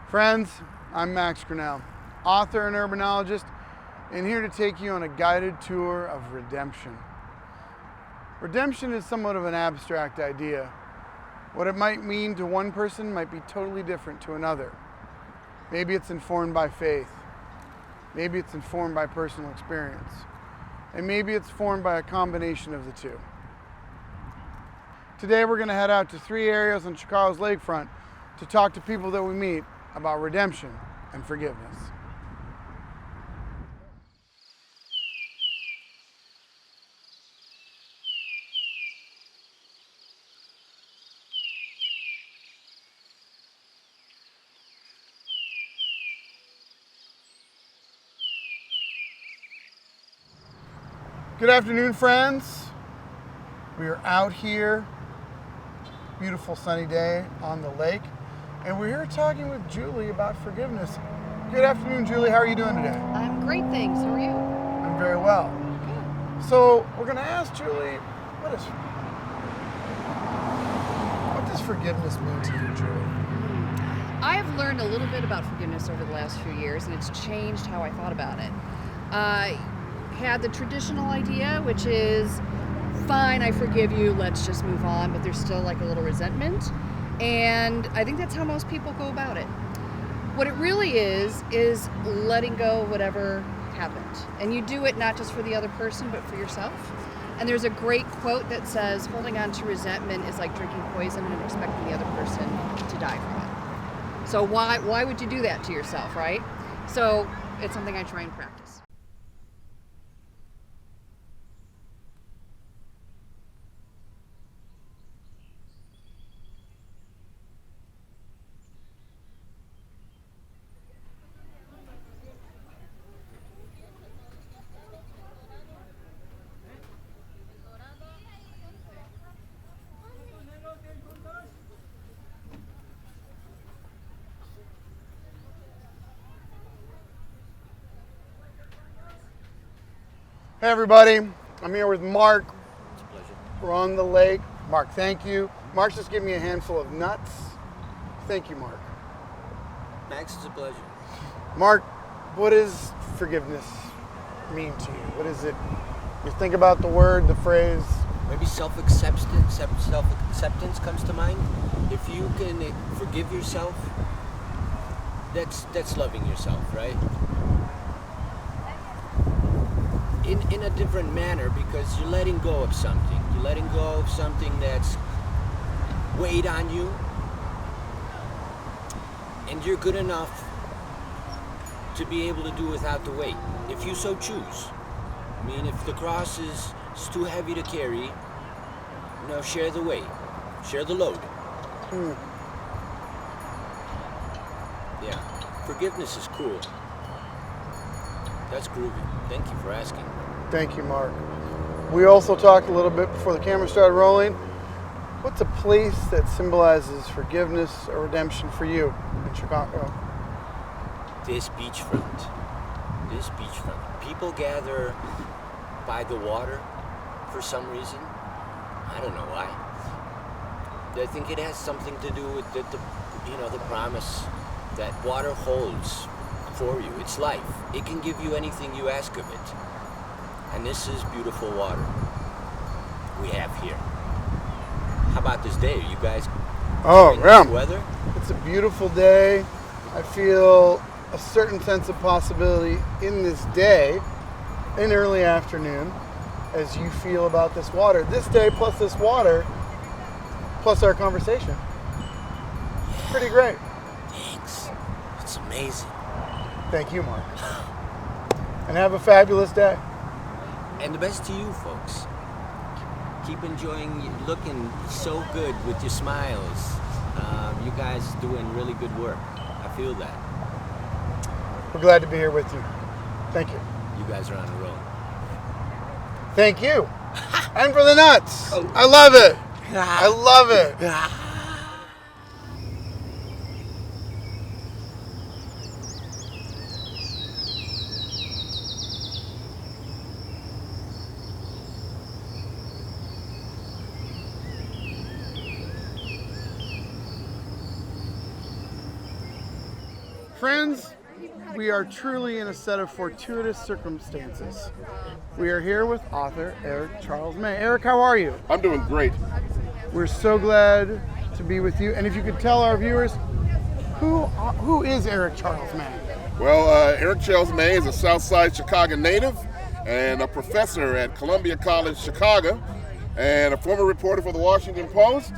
Friends, I'm Max Grinnell, author and urbanologist, and here to take you on a guided tour of redemption. Redemption is somewhat of an abstract idea. What it might mean to one person might be totally different to another. Maybe it's informed by faith. Maybe it's informed by personal experience. And maybe it's formed by a combination of the two. Today we're going to head out to 3 areas on Chicago's lakefront to talk to people that we meet about redemption and forgiveness. Good afternoon, friends. We are out here, beautiful sunny day on the lake, and we're here talking with Julie about forgiveness. Good afternoon, Julie. How are you doing today? I'm great, thanks. How are you? I'm very well. Good. So we're going to ask Julie, what does forgiveness mean to you, Julie? I have learned a little bit about forgiveness over the last few years, and it's changed how I thought about it. I had the traditional idea, which is, fine, I forgive you, let's just move on, but there's still like a little resentment. And I think that's how most people go about it. What it really is letting go of whatever happened. And you do it not just for the other person, but for yourself. And there's a great quote that says, holding on to resentment is like drinking poison and expecting the other person to die from it. So why would you do that to yourself, right? So it's something I try and practice. Hey everybody, I'm here with Mark. It's a pleasure. We're on the lake. Mark, thank you. Mark's just giving me a handful of nuts. Thank you, Mark. Max, it's a pleasure. Mark, what does forgiveness mean to you? What is it? You think about the word, the phrase. Maybe self-acceptance comes to mind. If you can forgive yourself, that's loving yourself, right? In a different manner, because you're letting go of something. You're letting go of something that's weighed on you, and you're good enough to be able to do without the weight, if you so choose. I mean, if the cross is too heavy to carry, share the weight, share the load. Yeah, forgiveness is cool. That's groovy. Thank you for asking. Thank you, Mark. We also talked a little bit before the camera started rolling. What's a place that symbolizes forgiveness or redemption for you in Chicago? This beachfront. People gather by the water for some reason. I don't know why. I think it has something to do with the promise that water holds for you. It's life. It can give you anything you ask of it. And this is beautiful water we have here. How about this day? Are you guys yeah. weather? It's a beautiful day. I feel a certain sense of possibility in this day, in early afternoon, as you feel about this water. This day plus this water, plus our conversation. Pretty great. Thanks. It's amazing. Thank you, Mark. And have a fabulous day. And the best to you, folks. Keep enjoying, looking so good with your smiles. You guys doing really good work. I feel that. We're glad to be here with you. Thank you. You guys are on a roll. Thank you. And for the nuts. I love it. I love it. Friends, we are truly in a set of fortuitous circumstances. We are here with author Eric Charles May. Eric, how are you? I'm doing great. We're so glad to be with you. And if you could tell our viewers, who is Eric Charles May? Well, Eric Charles May is a Southside Chicago native and a professor at Columbia College, Chicago, and a former reporter for the Washington Post,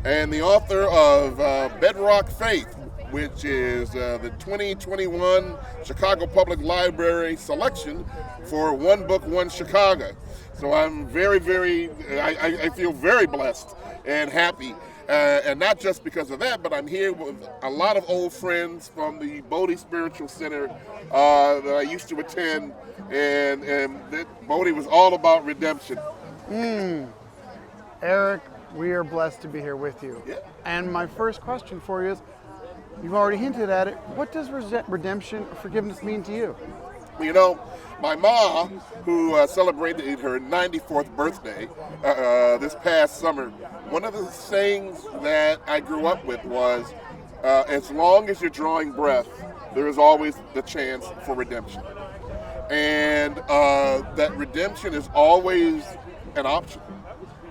and the author of Bedrock Faith, which is the 2021 Chicago Public Library selection for One Book, One Chicago. So I'm I feel very blessed and happy. And not just because of that, but I'm here with a lot of old friends from the Bodie Spiritual Center that I used to attend, and Bodie was all about redemption. Eric, we are blessed to be here with you. Yeah. And my first question for you is, you've already hinted at it, what does redemption or forgiveness mean to you? You know, my mom, who celebrated her 94th birthday this past summer, one of the sayings that I grew up with was, as long as you're drawing breath, there is always the chance for redemption. And that redemption is always an option.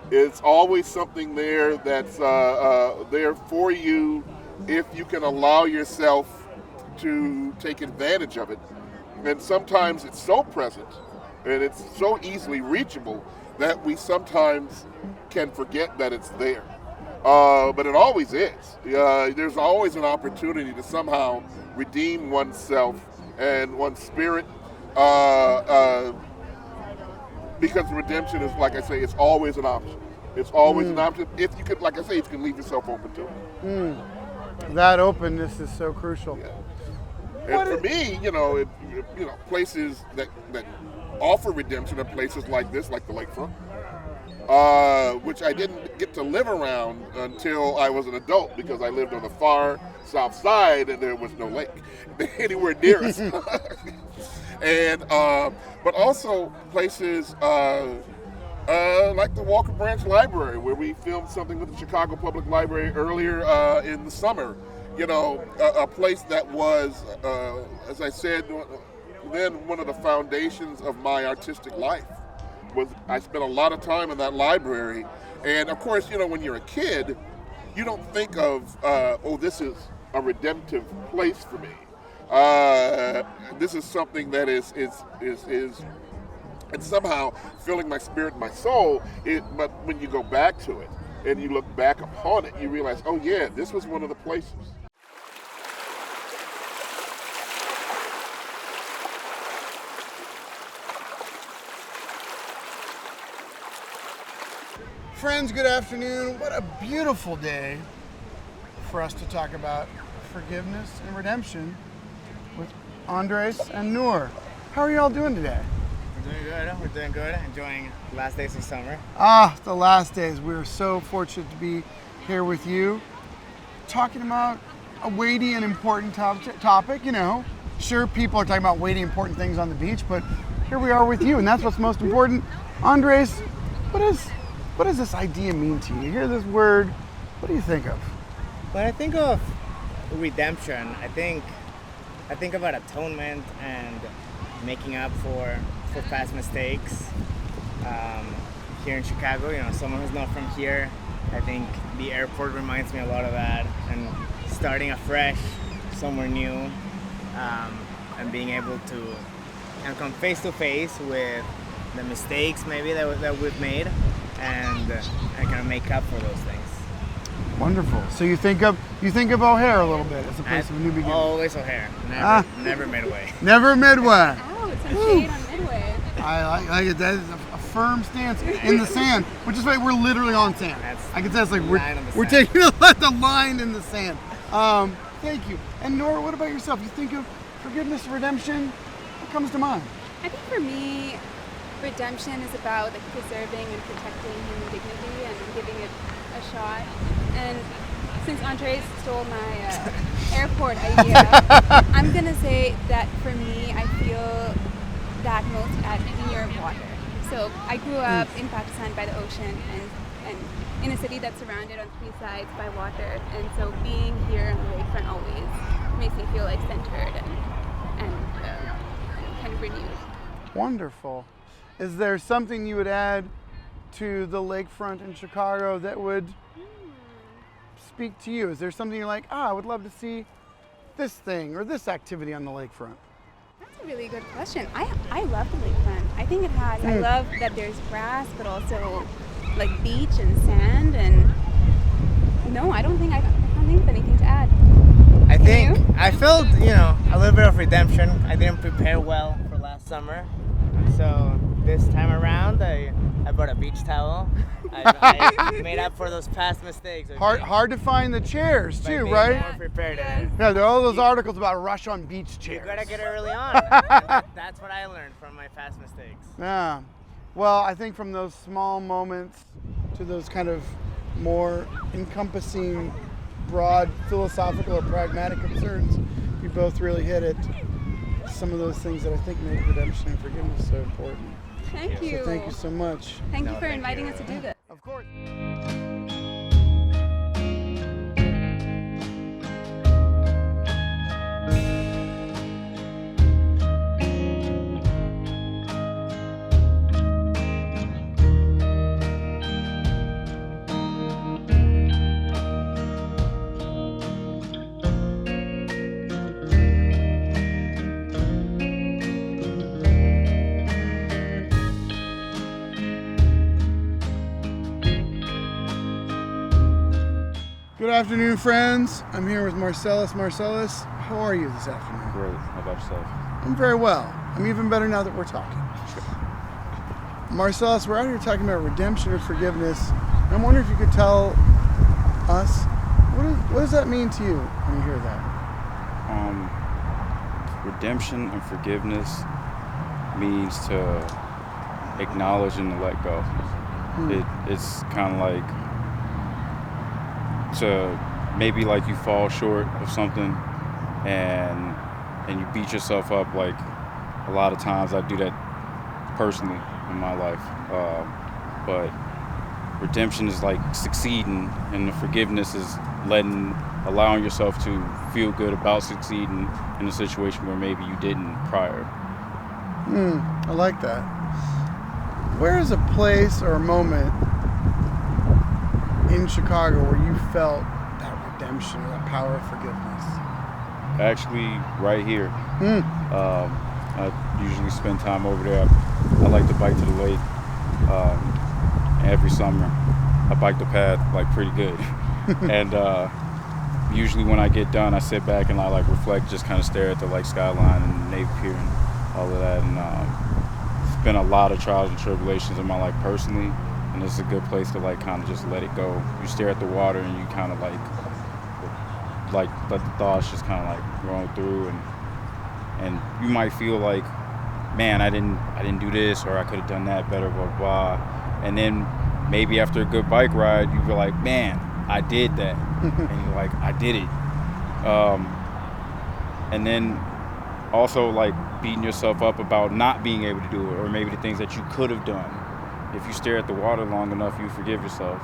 It's always something there that's there for you if you can allow yourself to take advantage of it. And sometimes it's so present and it's so easily reachable that we sometimes can forget that it's there. But it always is. There's always an opportunity to somehow redeem oneself and one's spirit, because redemption is, like I say, it's always an option. It's always an option. If you could, like I say, if you can leave yourself open to it. That openness is so crucial. Yeah. And for me, places that offer redemption are places like this, like the lakefront, which I didn't get to live around until I was an adult, because I lived on the far south side and there was no lake anywhere near us. And but also places like the Walker Branch Library, where we filmed something with the Chicago Public Library earlier in the summer. A place that was, as I said, then one of the foundations of my artistic life. I spent a lot of time in that library. And of course, when you're a kid, you don't think of, this is a redemptive place for me. This is something that is and somehow filling my spirit and my soul. But when you go back to it and you look back upon it, you realize, oh yeah, this was one of the places. Friends, good afternoon. What a beautiful day for us to talk about forgiveness and redemption with Andres and Noor. How are y'all doing today? We're doing good. Enjoying the last days of summer. The last days. We're so fortunate to be here with you, talking about a weighty and important topic. Sure, people are talking about weighty, important things on the beach, but here we are with you, and that's what's most important. Andres, what does this idea mean to you? You hear this word, what do you think of? When I think of redemption, I think about atonement and making up for past mistakes. Here in Chicago, someone who's not from here, I think the airport reminds me a lot of that, and starting afresh, somewhere new, and being able to come face to face with the mistakes maybe that we've made, and kind of make up for those things. Wonderful. So you think of O'Hare a little bit as a place of a new beginning. Always O'Hare. Never Midway. Never Midway. Oh, it's some shade on Midway. I like it. That is a firm stance in the sand, which is why we're literally on sand. I can say it's like we're taking the line in the sand. Thank you. And Nora, what about yourself? You think of forgiveness and redemption? What comes to mind? I think for me, redemption is about preserving and protecting human dignity and giving it a shot. And since Andres stole my airport idea, I'm gonna say that for me, I feel that most near water. So I grew up in Pakistan by the ocean, and in a city that's surrounded on three sides by water, and so being here on the lakefront always makes me feel like centered and kind of renewed. Wonderful. Is there something you would add to the lakefront in Chicago that would speak to you? Is there something you're like, I would love to see this thing or this activity on the lakefront? That's a really good question. I love the lakefront. I think it has. I love that there's grass, but also like beach and sand. And no, I don't think of anything to add. I think you? I felt, a little bit of redemption. I didn't prepare well for last summer. So this time around, I brought a beach towel. I made up for those past mistakes. Hard to find the chairs By too, being right? more prepared. Yes. Yeah, there are all those articles about rush on beach chairs. You gotta get early on. That's what I learned from my past mistakes. Yeah. Well, I think from those small moments to those kind of more encompassing, broad philosophical or pragmatic concerns, you both really hit it. Some of those things that I think make redemption and forgiveness so important. Thank you. So thank you so much. Thank you for inviting us to do this. Of course. Good afternoon, friends. I'm here with Marcellus. Marcellus, how are you this afternoon? Great. How about yourself? I'm very well. I'm even better now that we're talking. Marcellus, we're out here talking about redemption and forgiveness. And I'm wondering if you could tell us, what does that mean to you when you hear that? Redemption and forgiveness means to acknowledge and to let go. It's kind of like to maybe like you fall short of something and you beat yourself up. Like a lot of times I do that personally in my life, but redemption is like succeeding, and the forgiveness is allowing yourself to feel good about succeeding in a situation where maybe you didn't prior. I like that. Where is a place or a moment in Chicago where you felt that redemption or that power of forgiveness? Actually, right here. I usually spend time over there. I like to bike to the lake. Every summer, I bike the path like pretty good. And usually when I get done, I sit back and I like reflect, just kind of stare at the lake skyline and the Navy Pier and all of that. And it's been a lot of trials and tribulations in my life personally. And this is a good place to like kind of just let it go. You stare at the water and you kind of like let the thoughts just kind of like roll through, and you might feel like, man, I didn't do this, or I could have done that better, blah, blah, blah. And then maybe after a good bike ride, you feel like, man, I did that. And you're like, I did it. And then also like beating yourself up about not being able to do it, or maybe the things that you could have done. If you stare at the water long enough, you forgive yourself.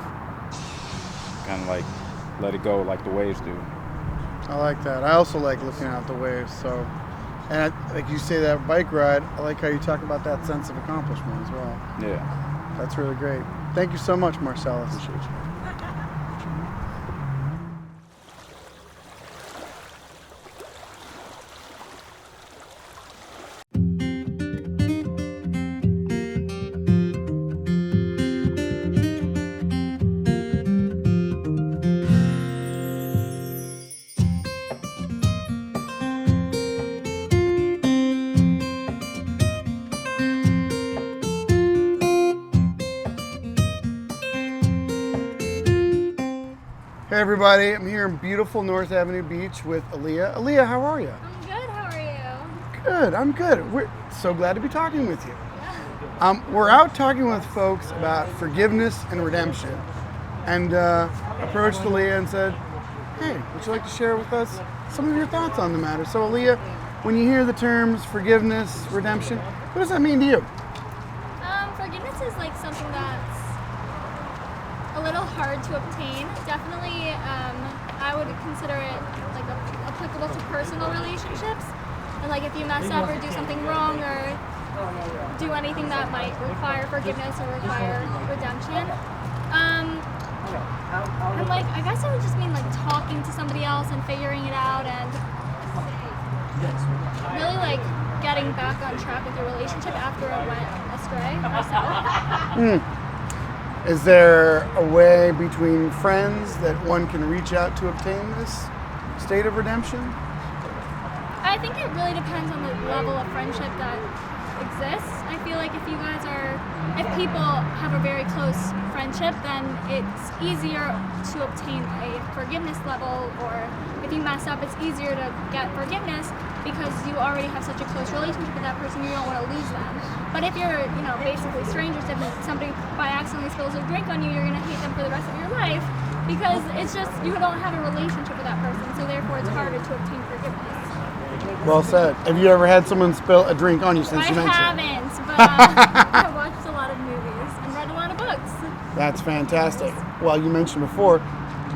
Kind of like let it go like the waves do. I like that. I also like looking out the waves. So, and like you say, that bike ride, I like how you talk about that sense of accomplishment as well. Yeah. That's really great. Thank you so much, Marcellus. Appreciate you. Hey everybody, I'm here in beautiful North Avenue Beach with Aaliyah. Aaliyah, how are you? I'm good. How are you? Good, I'm good. We're so glad to be talking with you. We're out talking with folks about forgiveness and redemption, and approached Aaliyah and said, hey, would you like to share with us some of your thoughts on the matter? So Aaliyah, when you hear the terms forgiveness, redemption, what does that mean to you? Forgiveness is like something that's a little hard to obtain. Definitely, I would consider it like applicable to personal relationships. And like if you mess up or do something wrong or do anything that might require forgiveness or require redemption. And like I guess it would just mean like talking to somebody else and figuring it out and really like getting back on track with your relationship after it went astray myself. Is there a way between friends that one can reach out to obtain this state of redemption? I think it really depends on the level of friendship that exists. I feel like if people have a very close friendship, then it's easier to obtain a forgiveness level, or if you mess up, it's easier to get forgiveness because you already have such a close relationship with that person, you don't want to lose them. But if you're, basically strangers, if somebody by accidentally spills a drink on you, you're going to hate them for the rest of your life because it's just, you don't have a relationship with that person, so therefore it's harder to obtain forgiveness. Well said. Have you ever had someone spill a drink on you since you mentioned I haven't, but I've watched a lot of movies and read a lot of books. That's fantastic. Well, you mentioned before,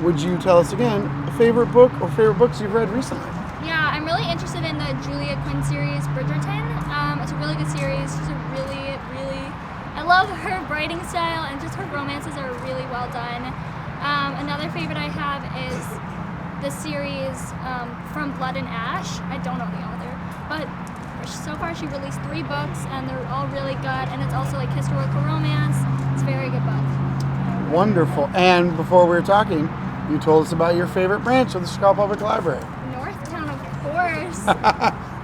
would you tell us again a favorite book or favorite books you've read recently? Yeah, I'm really interested in the Julia Quinn series, Bridgerton. It's a really good series. She's a really, I love her writing style and just her romances are really well done. Another favorite I have is the series From Blood and Ash. I don't know the author, but so far she released 3 books and they're all really good, and it's also like historical romance. It's a very good book. Wonderful. And before we were talking, you told us about your favorite branch of the Chicago Public Library. Northtown, of course.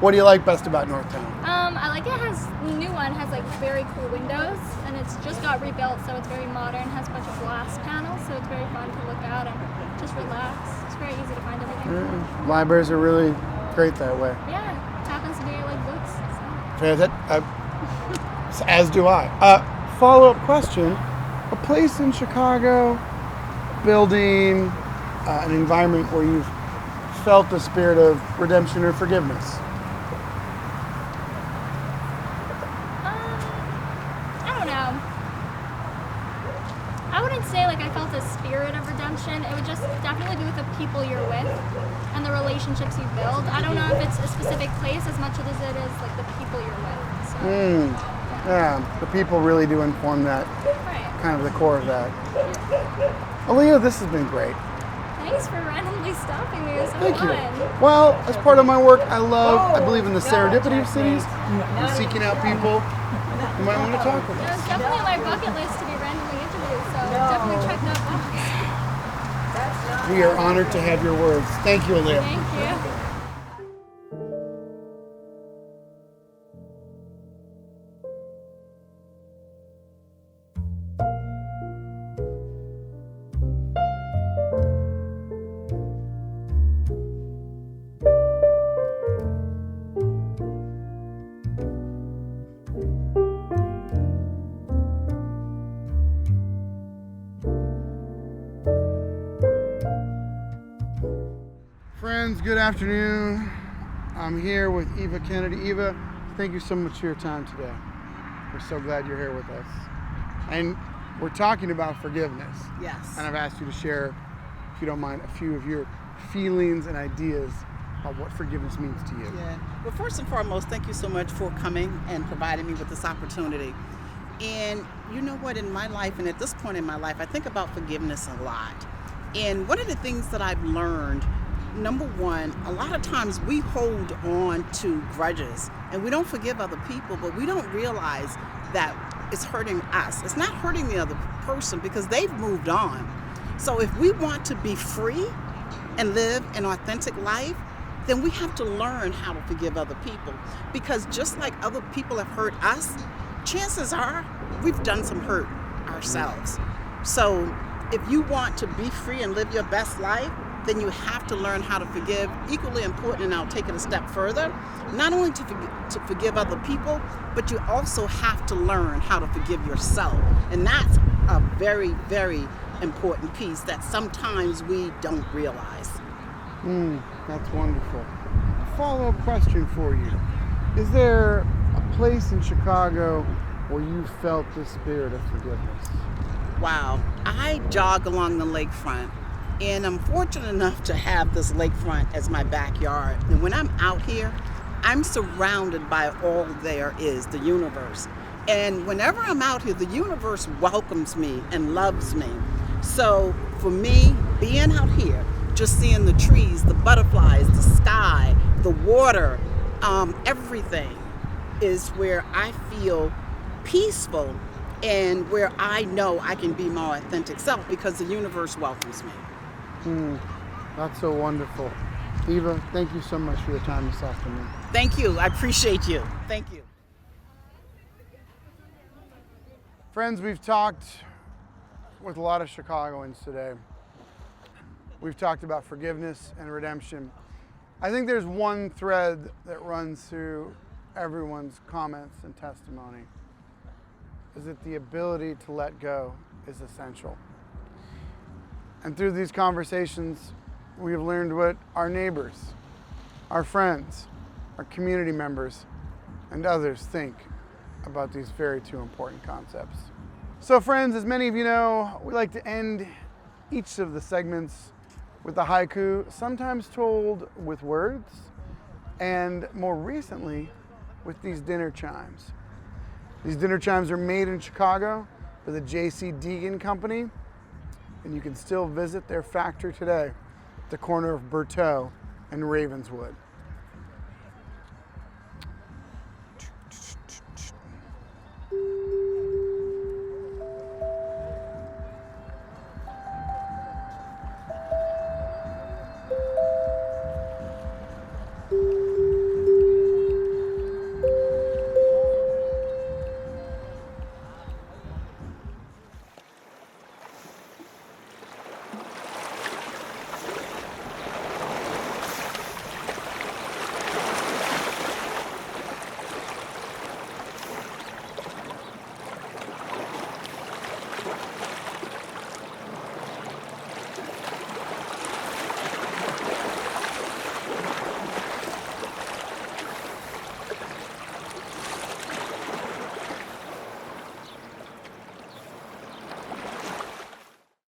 What do you like best about Northtown? I like the new one has like very cool windows, and it's just got rebuilt, so it's very modern, has a bunch of glass panels, so it's very fun to look out and just relax. It's very easy to find everything. Libraries are really great that way. Yeah, it happens to be like books. So. As do I. Follow-up question. A place in Chicago, building, an environment where you've felt the spirit of redemption or forgiveness? I don't know. I wouldn't say like I felt a spirit of redemption. It would just definitely be with the people you're with and the relationships you build. I don't know if it's a specific place as much as it is like the people you're with. So, yeah, the people really do inform that, right. Kind of the core of that. Aaliyah, this has been great. Thanks for randomly stopping me. It was so Thank fun. you. Well, as part of my work, I believe in the serendipity of cities and seeking out people who might want to talk with It was us. definitely on my bucket list to be randomly interviewed, so definitely check that box. We are honored to have your words. Thank you, Aaliyah. Thank you. Friends, good afternoon. I'm here with Eva Kennedy. Eva, thank you so much for your time today. We're so glad you're here with us. And we're talking about forgiveness. Yes. And I've asked you to share, if you don't mind, a few of your feelings and ideas about what forgiveness means to you. Yeah. Well, first and foremost, thank you so much for coming and providing me with this opportunity. And you know what, in my life, and at this point in my life, I think about forgiveness a lot. And one of the things that I've learned, number one, a lot of times we hold on to grudges and we don't forgive other people, but we don't realize that it's hurting us. It's not hurting the other person because they've moved on. So if we want to be free and live an authentic life, then we have to learn how to forgive other people, because just like other people have hurt us, chances are we've done some hurt ourselves. So if you want to be free and live your best life, then you have to learn how to forgive. Equally important, and I'll take it a step further, not only to forgive other people, but you also have to learn how to forgive yourself. And that's a very, very important piece that sometimes we don't realize. That's wonderful. A follow-up question for you. Is there a place in Chicago where you felt the spirit of forgiveness? Wow. I jog along the lakefront, and I'm fortunate enough to have this lakefront as my backyard. And when I'm out here, I'm surrounded by all there is, the universe. And whenever I'm out here, the universe welcomes me and loves me. So for me, being out here, just seeing the trees, the butterflies, the sky, the water, everything is where I feel peaceful and where I know I can be my authentic self because the universe welcomes me. That's so wonderful. Eva, thank you so much for your time this afternoon. Thank you. I appreciate you. Thank you. Friends, we've talked with a lot of Chicagoans today. We've talked about forgiveness and redemption. I think there's one thread that runs through everyone's comments and testimony, is that the ability to let go is essential. And through these conversations, we've learned what our neighbors, our friends, our community members, and others think about these very two important concepts. So friends, as many of you know, we like to end each of the segments with a haiku, sometimes told with words, and more recently, with these dinner chimes. These dinner chimes are made in Chicago by the J.C. Deegan Company, and you can still visit their factory today at the corner of Berteau and Ravenswood.